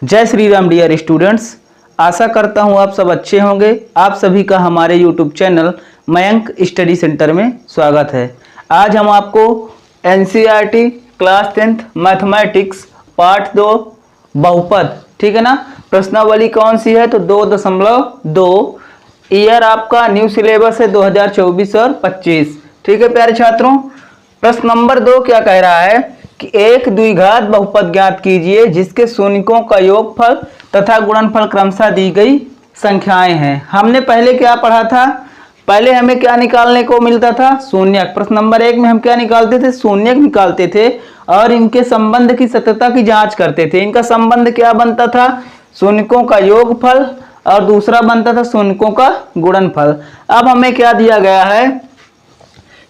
जय Shri Ram dear students. आशा करता हूँ आप सब अच्छे होंगे। आप सभी का हमारे YouTube channel Mayank study centre में स्वागत है। आज हम आपको NCERT class 10th mathematics part 2 बहुपद, ठीक है ना, प्रश्नावली कौन सी है तो 2.2। ईयर आपका न्यू सिलेबस है 2024 और 25। ठीक है प्यारे छात्रों, प्रश्न नंबर 2 क्या कह रहा है कि एक द्विघात बहुपद ज्ञात कीजिए जिसके शून्यकों का योगफल तथा गुणनफल क्रमशः दी गई संख्याएं हैं। हमने पहले क्या पढ़ा था? पहले हमें क्या निकालने को मिलता था? शून्यक। प्रश्न नंबर 1 में हम क्या निकालते थे? शून्यक निकालते थे और इनके संबंध की सत्यता की जांच करते थे। इनका संबंध क्या बनता था? शून्यकों का योगफल और दूसरा बनता था शून्यकों का गुणनफल। अब हमें क्या दिया गया है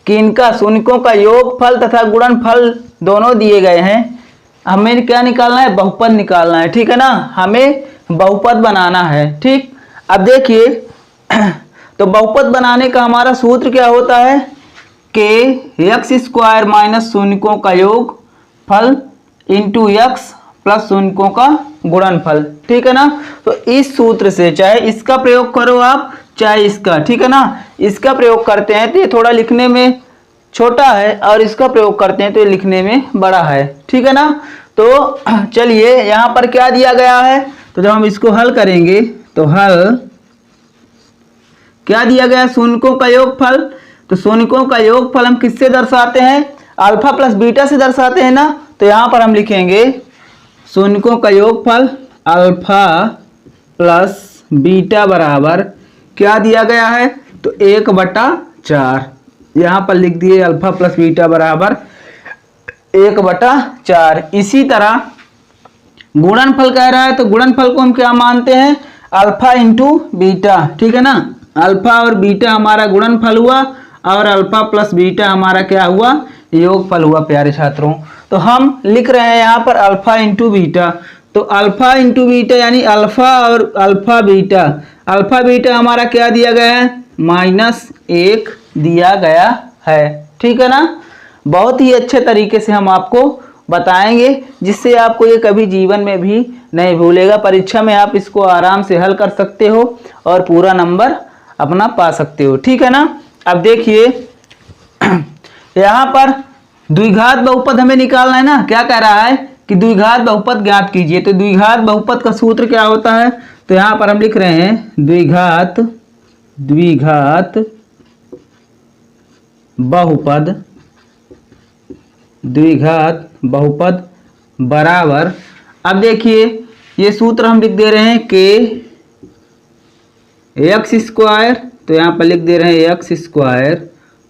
कि इनका शून्यकों का योगफल तथा गुणनफल दोनों दिए गए हैं। हमें क्या निकालना है? बहुपद निकालना है, ठीक है ना। हमें बहुपद बनाना है, ठीक। अब देखिए तो बहुपद बनाने का हमारा सूत्र क्या होता है? के एक्स स्क्वायर माइनस शून्यकों का योग फल इंटू एक्स प्लस शून्यकों का गुणनफल, ठीक है ना। तो इस सूत्र से चाहे इसका प्रयोग करो आप चाहे इसका, ठीक है ना। इसका प्रयोग करते हैं तो ये थोड़ा लिखने में छोटा है और इसका प्रयोग करते हैं तो ये लिखने में बड़ा है, ठीक है ना। तो चलिए यहाँ पर क्या दिया गया है, तो जब हम इसको हल करेंगे तो हल क्या दिया गया है? शून्यकों का योगफल। तो शून्यकों का योगफल हम किससे दर्शाते हैं? अल्फा प्लस बीटा से दर्शाते हैं ना। तो यहाँ पर हम लिखेंगे शून्यकों का योगफल अल्फा प्लस बीटा बराबर क्या दिया गया है? तो 1/4। यहाँ पर लिख दिए अल्फा प्लस बीटा बराबर 1/4। इसी तरह गुणनफल कह रहा है तो गुणनफल को हम क्या मानते हैं? अल्फा इंटू बीटा, ठीक है ना। अल्फा और बीटा हमारा गुणनफल हुआ और अल्फा प्लस बीटा हमारा क्या हुआ? योगफल हुआ प्यारे छात्रों। तो हम लिख रहे हैं यहाँ पर अल्फा इंटू बीटा। तो अल्फा इंटू बीटा यानी अल्फा और अल्फा बीटा। अल्फा बीटा हमारा क्या दिया गया है? -1 दिया गया है, ठीक है ना। बहुत ही अच्छे तरीके से हम आपको बताएंगे जिससे आपको ये कभी जीवन में भी नहीं भूलेगा। परीक्षा में आप इसको आराम से हल कर सकते हो और पूरा नंबर अपना पा सकते हो, ठीक है ना। अब देखिए यहाँ पर द्विघात बहुपद हमें निकालना है ना। क्या कह रहा है कि द्विघात बहुपद ज्ञात कीजिए। तो द्विघात बहुपद का सूत्र क्या होता है? तो यहाँ पर हम लिख रहे हैं द्विघात बहुपद बराबर, अब देखिए ये सूत्र हम लिख दे रहे हैं के एक्स स्क्वायर, तो यहाँ पर लिख दे रहे हैं x square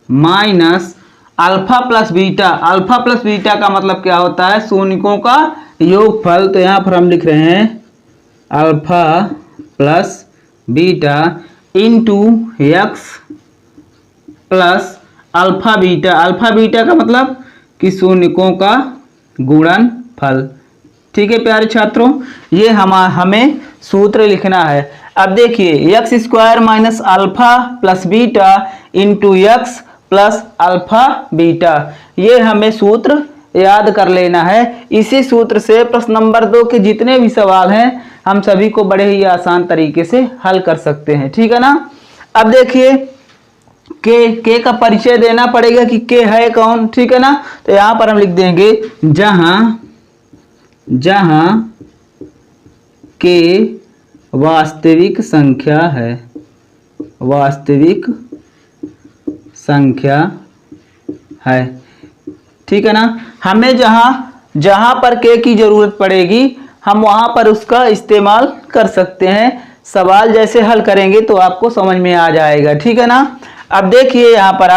minus alpha plus beta. Alpha plus beta का मतलब क्या होता है? शून्यकों का योगफल। तो यहाँ पर हम लिख रहे हैं alpha plus beta into x plus alpha beta. Alpha beta का मतलब कि शून्यकों का गुणनफल, ठीक है प्यारे छात्रों। ये हमें सूत्र लिखना है। अब देखिए x square minus alpha plus beta into x plus alpha beta, ये हमें सूत्र याद कर लेना है। इसी सूत्र से प्रश्न नंबर 2 के जितने भी सवाल हैं हम सभी को बड़े ही आसान तरीके से हल कर सकते हैं, ठीक है ना। अब देखिए के का परिचय देना पड़ेगा कि के है कौन, ठीक है ना। तो यहाँ पर हम लिख देंगे जहां के वास्तविक संख्या है, ठीक है ना। हमें जहां पर के की जरूरत पड़ेगी हम वहां पर उसका इस्तेमाल कर सकते हैं। सवाल जैसे हल करेंगे तो आपको समझ में आ जाएगा, ठीक है ना। अब देखिए यहाँ पर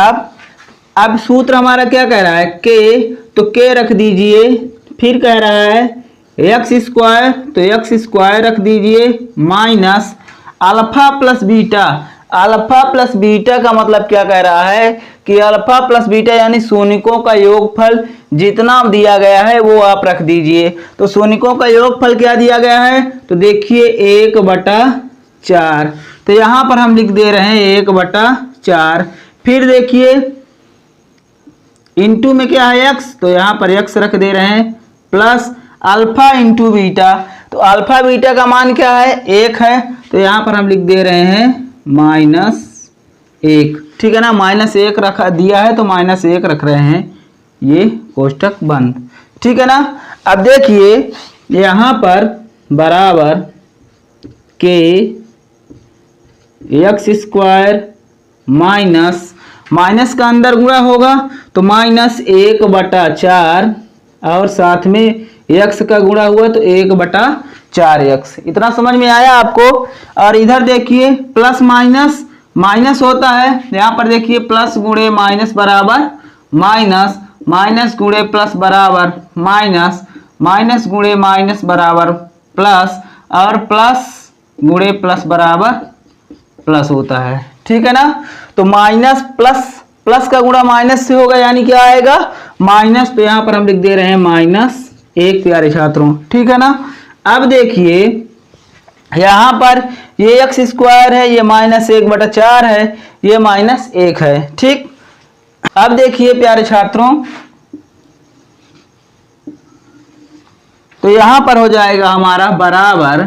अब सूत्र हमारा क्या कह रहा है? के, तो के रख दीजिए। फिर कह रहा है एक्स स्क्वायर, तो एक्स स्क्वायर रख दीजिए minus alpha plus beta. Alpha plus beta का मतलब क्या कह रहा है कि अल्फा प्लस बीटा यानी शून्यकों का योगफल जितना दिया गया है वो आप रख दीजिए। तो शून्यकों का योगफल क्या दिया गया है? तो देखिए 1/4। तो यहाँ पर हम लिख दे रहे हैं 1/4। फिर देखिए इंटू में क्या है? एक्स, तो यहाँ पर एक्स रख दे रहे हैं प्लस अल्फा इंटू बीटा। तो अल्फा बीटा का मान क्या है, 1 है। तो यहाँ पर हम लिख दे रहे हैं -1, ठीक है ना। -1 रखा दिया है तो -1 रख रहे हैं, ये कोष्टक बंद, ठीक है ना। अब देखिए यहाँ पर बराबर के एक्स स्क्वायर माइनस का अंदर गुणा होगा तो -1/4 और साथ में x का गुणा हुआ तो 1/4x। इतना समझ में आया आपको। और इधर देखिए प्लस माइनस माइनस होता है, यहाँ पर देखिए प्लस गुणे माइनस बराबर माइनस, माइनस गुणे प्लस बराबर माइनस, माइनस गुणे माइनस बराबर प्लस, और प्लस गुणे प्लस बराबर प्लस होता है, ठीक है ना। तो माइनस प्लस, प्लस का गुणा माइनस से होगा यानी क्या आएगा माइनस। तो यहाँ पर हम लिख दे रहे हैं -1 प्यारे छात्रों, ठीक है ना। अब देखिए यहाँ पर ये एक्स स्क्वायर है, ये -1/4 है, ये -1 है, ठीक। अब देखिए प्यारे छात्रों, तो यहां पर हो जाएगा हमारा बराबर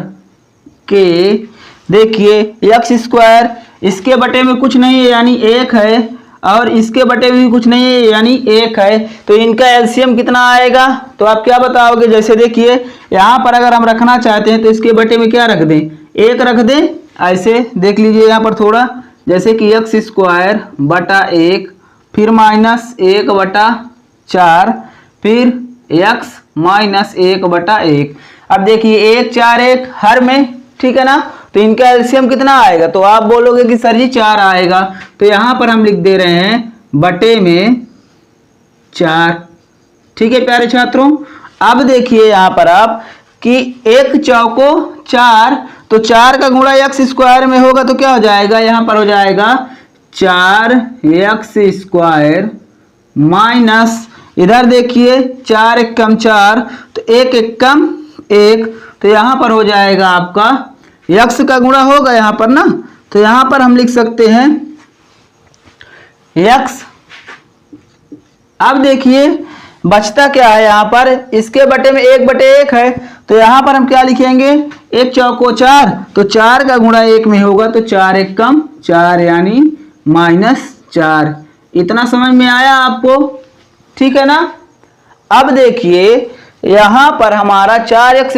के, देखिए एक्स स्क्वायर इसके बटे में कुछ नहीं है यानी 1 है, और इसके बटे में भी कुछ नहीं है यानी 1 है। तो इनका एलसीएम कितना आएगा, तो आप क्या बताओगे। जैसे देखिए यहाँ पर अगर हम रखना चाहते हैं तो इसके बटे में क्या रख दें, 1 रख दें। ऐसे देख लीजिए यहाँ पर थोड़ा, जैसे कि एक्स स्क्वायर बटा 1, फिर -1/4, फिर x -1/1। अब देखिए 1 4 1 हर में, ठीक है ना। तो इनका एलसीएम कितना आएगा, तो आप बोलोगे कि सर जी 4 आएगा। तो यहाँ पर हम लिख दे रहे हैं बटे में 4, ठीक है प्यारे छात्रों। अब देखिए यहाँ पर आप कि 1 चौको 4, तो 4 का गुणा एक्स स्क्वायर में होगा तो क्या हो जाएगा, यहाँ पर हो जाएगा 4x² माइनस, इधर देखिए 4 1 कम 4, तो 1 1 कम 1, तो यहाँ पर हो जाएगा आपका x का गुणा होगा यहाँ पर ना। तो यहाँ पर हम लिख सकते हैं x। अब देखिए बचता क्या है यहाँ पर, इसके बटे में 1/1 है। तो यहाँ पर हम क्या लिखेंगे, 1 चौको 4, तो 4 का गुणा 1 में होगा तो 4 1 कम 4 यानी -4। इतना समझ में आया आपको, ठीक है ना। अब देखिए यहाँ पर हमारा 4x² -x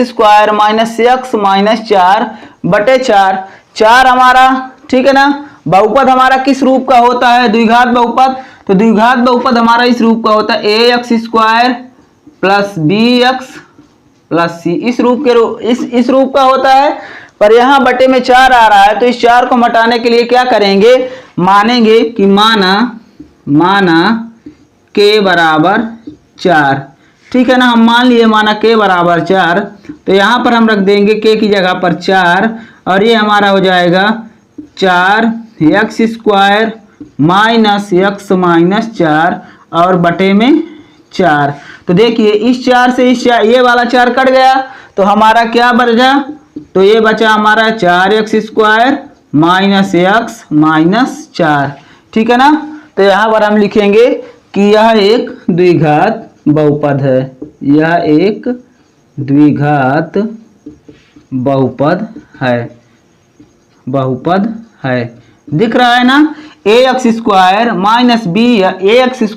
-4/4, 4 हमारा, ठीक है ना। बहुपद हमारा किस रूप का होता है, द्विघात बहुपद। तो द्विघात बहुपद हमारा इस रूप का होता है ax² + bx + c, इस रूप का होता है। पर यहाँ बटे में 4 आ रहा है, तो इस 4 को हटाने के लिए क्या करेंगे, मानेंगे कि माना k बराबर 4, ठीक है ना। हम मान लिए माना k बराबर 4, तो यहाँ पर हम रख देंगे k की जगह पर 4, और ये हमारा हो जाएगा 4x² - x -4 और बटे में 4। तो देखिए इस 4 से इस 4, ये वाला 4 कट गया, तो हमारा क्या बचा, तो ये बचा हमारा 4x² - x -4, ठीक है ना। तो यहाँ पर हम लिखेंगे कि यह एक द्विघात बहुपद है, यह एक द्विघात बहुपद है, दिख रहा है ना। ax² - ax²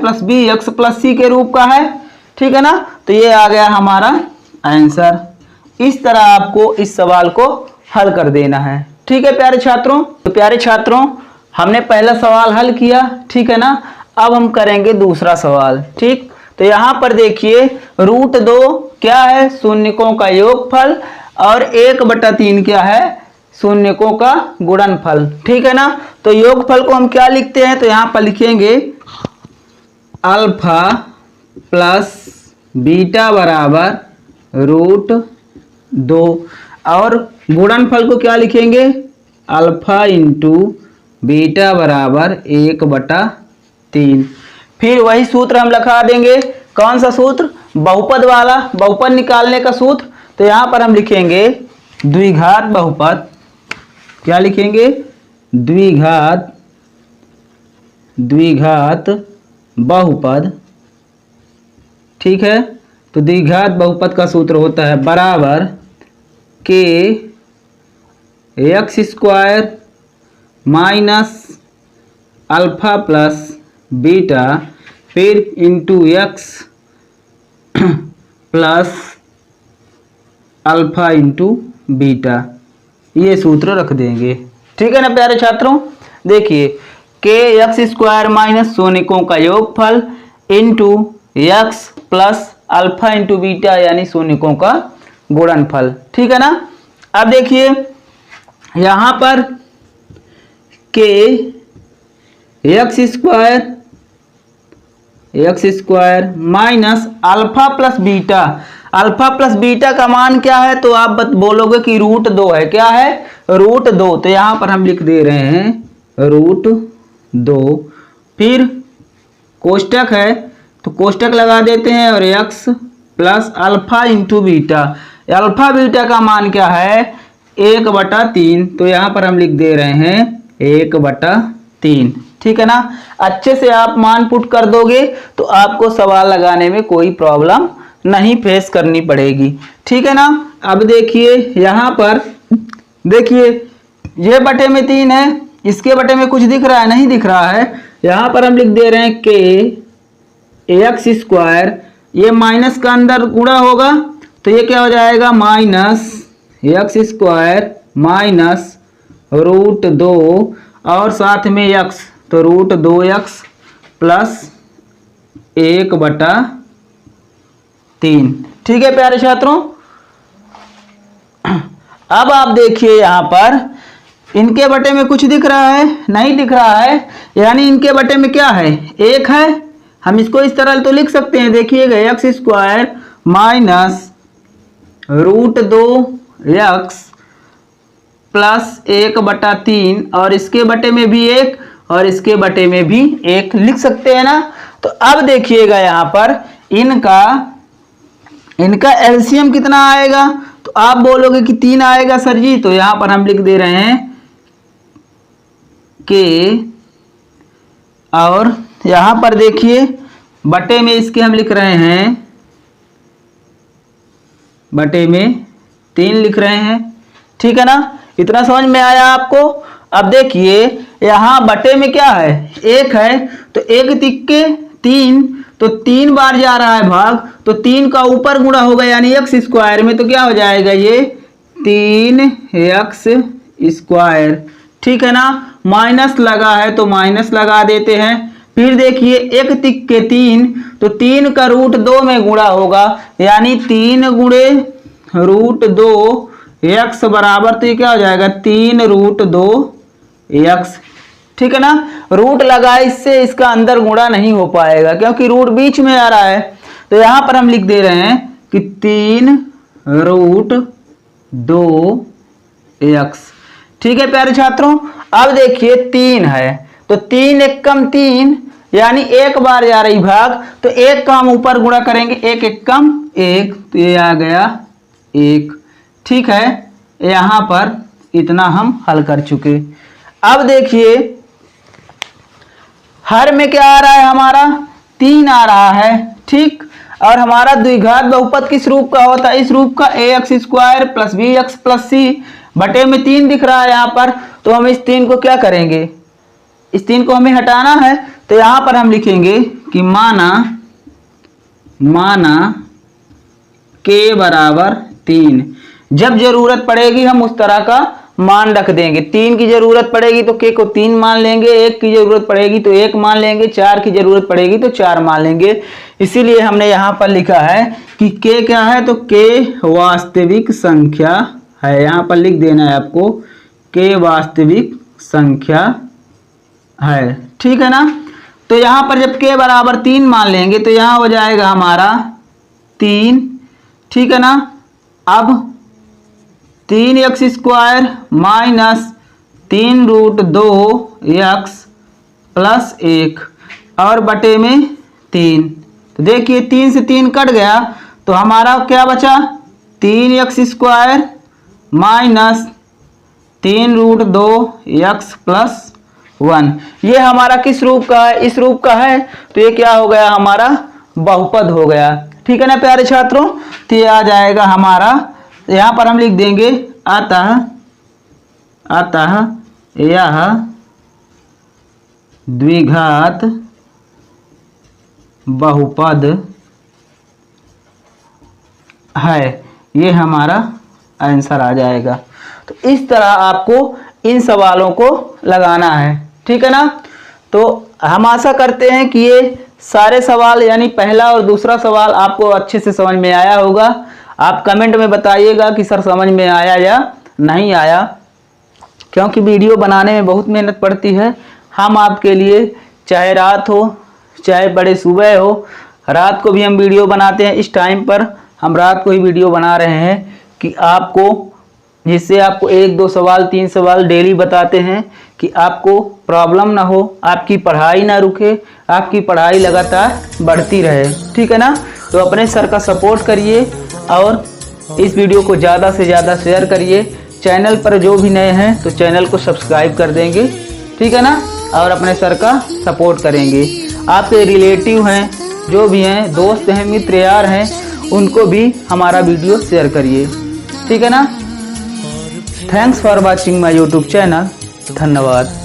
+ bx + c के रूप का है, ठीक है ना। तो ये आ गया हमारा आंसर। इस तरह आपको इस सवाल को हल कर देना है, ठीक है प्यारे छात्रों। तो प्यारे छात्रों हमने पहला सवाल हल किया, ठीक है ना। अब हम करेंगे दूसरा सवाल, ठीक। तो यहाँ पर देखिए √2 क्या है, शून्यकों का योगफल, और 1/3 क्या है, शून्यकों का गुणनफल, ठीक है ना। तो योगफल को हम क्या लिखते हैं, तो यहाँ पर लिखेंगे अल्फा प्लस बीटा बराबर √2, और गुणनफल को क्या लिखेंगे, अल्फा इंटू बीटा बराबर 1/3। फिर वही सूत्र हम लगा देंगे, कौन सा सूत्र, बहुपद वाला, बहुपद निकालने का सूत्र। तो यहाँ पर हम लिखेंगे द्विघात बहुपद, क्या लिखेंगे, द्विघात बहुपद, ठीक है। तो द्विघात बहुपद का सूत्र होता है बराबर के x square minus alpha plus beta फिर into x plus alpha into beta, ये सूत्र रख देंगे। ठीक है ना प्यारे छात्रों, देखिए के एक्स स्क्वायर माइनस शून्यकों का योगफल into x plus alpha into beta यानी शून्यकों का गुणनफल। ठीक है ना। अब देखिए यहां पर के x square minus alpha plus beta, alpha plus beta का मान क्या है तो आप बोलोगे कि √2 है। क्या है? √2। तो यहां पर हम लिख दे रहे हैं √2, फिर कोष्टक है तो कोष्टक लगा देते हैं और x plus alpha into beta, alpha beta का मान क्या है 1/3, तो यहां पर हम लिख दे रहे हैं 1/3। ठीक है ना। अच्छे से आप मान पुट कर दोगे तो आपको सवाल लगाने में कोई प्रॉब्लम नहीं फेस करनी पड़ेगी। ठीक है ना। अब देखिए यहां पर देखिए ये बटे में 3 है, इसके बटे में कुछ दिख रहा है? नहीं दिख रहा है। यहां पर हम लिख दे रहे हैं के एक्स स्क्वायर, ये माइनस का अंदर गुणा होगा तो ये क्या हो जाएगा माइनस एक्स स्क्वायर माइनस √2 और साथ में x तो √2x प्लस 1/3। ठीक है प्यारे छात्रों। अब आप देखिए यहां पर इनके बटे में कुछ दिख रहा है? नहीं दिख रहा है, यानी इनके बटे में क्या है 1 है। हम इसको इस तरह तो लिख सकते हैं, देखिएगा x square minus √2x plus 1/3 और इसके बटे में भी 1 और इसके बटे में भी 1 लिख सकते हैं ना। तो अब देखिएगा यहां पर इनका एलसीएम कितना आएगा तो आप बोलोगे कि 3 आएगा सर जी, तो यहां पर हम लिख दे रहे हैं के और यहां पर देखिए बटे में इसके हम लिख रहे हैं बटे में 3 लिख रहे हैं। ठीक है ना। इतना समझ में आया आपको। अब देखिए यहां बटे में क्या है 1 है तो 1 तिक्के 3, तो 3 बार जा रहा है भाग, तो 3 का ऊपर गुणा होगा यानी एक्स स्क्वायर में, तो क्या हो जाएगा ये 3x स्क्वायर। ठीक है ना। माइनस लगा है तो माइनस लगा देते हैं। फिर देखिए 1 तिक्के 3, तो 3 का √2 में गुणा होगा यानी 3 गुणे √2 x बराबर, तो ये क्या हो जाएगा 3√2x। ठीक है ना। रूट लगा इससे इसका अंदर गुणा नहीं हो पाएगा क्योंकि रूट बीच में आ रहा है, तो यहां पर हम लिख दे रहे हैं कि 3√2x। ठीक है प्यारे छात्रों। अब देखिए 3 है तो 3 1 कम 3 यानी 1 बार जा रही भाग, तो 1 का हम ऊपर गुणा करेंगे, 1 1 कम 1, तो ये आ गया 1। ठीक है, यहां पर इतना हम हल कर चुके। अब देखिए हर में क्या आ रहा है हमारा 3 आ रहा है। ठीक, और हमारा द्विघात बहुपद किस रूप का होता है? इस रूप का ax square plus bx plus c बटे में 3 दिख रहा है यहाँ पर, तो हम इस 3 को क्या करेंगे, इस 3 को हमें हटाना है, तो यहां पर हम लिखेंगे कि माना k बराबर 3। जब जरूरत पड़ेगी हम उस तरह का मान रख देंगे। 3 की जरूरत पड़ेगी तो k को 3 मान लेंगे, 1 की जरूरत पड़ेगी तो 1 मान लेंगे, 4 की जरूरत पड़ेगी तो 4 मान लेंगे। इसीलिए हमने यहां पर लिखा है कि k क्या है, तो k वास्तविक संख्या है। यहां पर लिख देना है आपको k वास्तविक संख्या है। ठीक है ना। तो यहां पर जब k बराबर 3 मान लेंगे तो यहां हो जाएगा हमारा 3। ठीक है ना। अब 3x square minus 3√2x plus 1 और बटे में 3, तो देखिए 3 से 3 कट गया तो हमारा क्या बचा 3x square minus 3√2x plus 1। ये हमारा किस रूप का है? इस रूप का है, तो ये क्या हो गया हमारा बहुपद हो गया। ठीक है ना प्यारे छात्रों। तो ये आ जाएगा हमारा तो यहाँ पर हम लिख देंगे अतः यह द्विघात बहुपद है। ये हमारा आंसर आ जाएगा। तो इस तरह आपको इन सवालों को लगाना है, ठीक है ना। तो हम आशा करते हैं कि ये सारे सवाल यानी पहला और दूसरा सवाल आपको अच्छे से समझ में आया होगा। आप कमेंट में बताइएगा कि सर समझ में आया या नहीं आया, क्योंकि वीडियो बनाने में बहुत मेहनत पड़ती है। हम आपके लिए चाहे रात हो चाहे बड़े सुबह हो, रात को भी हम वीडियो बनाते हैं। इस टाइम पर हम रात को ही वीडियो बना रहे हैं कि आपको, जिससे आपको 1 2 सवाल 3 सवाल डेली बताते हैं कि आपको प्रॉब्लम ना हो, आपकी पढ़ाई ना रुके, आपकी पढ़ाई लगातार बढ़ती रहे, ठीक है ना। तो अपने सर का सपोर्ट करिए और इस वीडियो को ज़्यादा से ज़्यादा शेयर करिए। चैनल पर जो भी नए हैं तो चैनल को सब्सक्राइब कर देंगे, ठीक है ना, और अपने सर का सपोर्ट करेंगे। आपके रिलेटिव हैं, जो भी हैं, दोस्त हैं, मित्र यार हैं, उनको भी हमारा वीडियो शेयर करिए, ठीक है ना। Thanks for watching my YouTube channel. धन्यवाद।